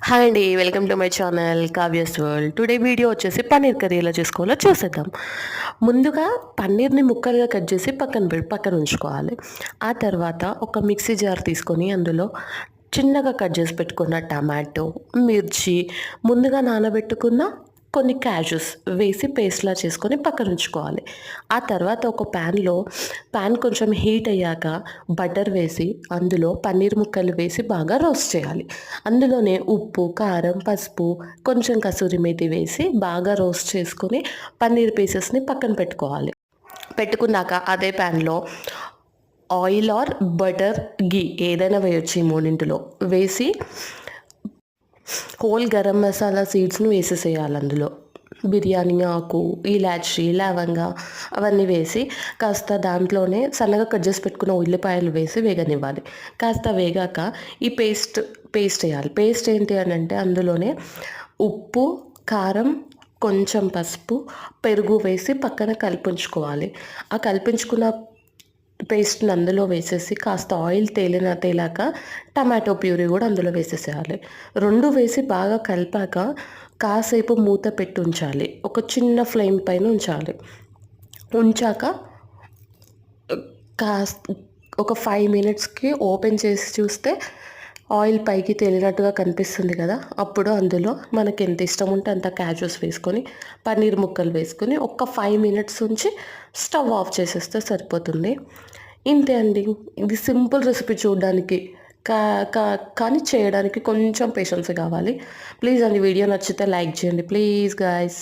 Hi అండి, welcome to my channel Kavya's world. Today video వచ్చేసి paneer curry ఎలా చేసుకోవాలో చూసేద్దాం. ముందుగా పన్నీర్ని ముక్కలుగా కట్ చేసి పక్కన ఉంచుకోవాలి. ఆ తర్వాత ఒక మిక్సీ జార్ తీసుకొని అందులో చిన్నగా కట్ చేసి పెట్టుకున్న టమాటో, మిర్చి, ముందుగా నానబెట్టుకున్న కొన్ని క్యాషూస్ వేసి పేస్ట్లా చేసుకొని పక్కన ఉంచుకోవాలి. ఆ తర్వాత ఒక ప్యాన్ కొంచెం హీట్ అయ్యాక బటర్ వేసి అందులో పన్నీర్ ముక్కలు వేసి బాగా రోస్ట్ చేయాలి. అందులోనే ఉప్పు, కారం, పసుపు, కొంచెం కసూరి మేతి వేసి బాగా రోస్ట్ చేసుకొని పన్నీర్ పీసెస్ని పక్కన పెట్టుకోవాలి. పెట్టుకున్నాక అదే ప్యాన్లో ఆయిల్ ఆర్ బటర్, ఘీ ఏదైనా వేయొచ్చు. ఈ మూడింటిలో వేసి హోల్ గరం మసాలా సీడ్స్ని వేసేసేయాలి. అందులో బిర్యానీ ఆకు, ఇలాచి, లవంగ అవన్నీ వేసి కాస్త దాంట్లోనే సన్నగా కట్ చేసి పెట్టుకున్న ఉల్లిపాయలు వేసి వేగనివ్వాలి. కాస్త వేగాక ఈ పేస్ట్ వేయాలి. పేస్ట్ ఏంటి అని అంటే అందులోనే ఉప్పు, కారం, కొంచెం పసుపు, పెరుగు వేసి పక్కన కలిపించుకోవాలి. ఆ కలిపించుకున్న పేస్ట్ని అందులో వేసేసి కాస్త ఆయిల్ తేలాక టమాటో ప్యూరీ కూడా అందులో వేసేసేయాలి. రెండు వేసి బాగా కలిపాక కాసేపు మూత పెట్టి ఉంచాలి. ఒక చిన్న ఫ్లేమ్ పైన ఉంచాలి. ఉంచాక ఒక 5 మినిట్స్కి ఓపెన్ చేసి చూస్తే ఆయిల్ పైకి తేలినట్టుగా కనిపిస్తుంది కదా, అప్పుడు అందులో మనకి ఎంత ఇష్టం ఉంటే అంత క్యాష్యూస్ వేసుకొని పన్నీర్ ముక్కలు వేసుకొని ఒక 5 మినిట్స్ ఉంచి స్టవ్ ఆఫ్ చేసేస్తే సరిపోతుంది. ఇంతే అండి. ఇది సింపుల్ రెసిపీ చూడడానికి, కానీ చేయడానికి కొంచెం పేషెన్స్ కావాలి. ప్లీజ్ అండి, వీడియో నచ్చితే లైక్ చేయండి ప్లీజ్ గాయ్స్.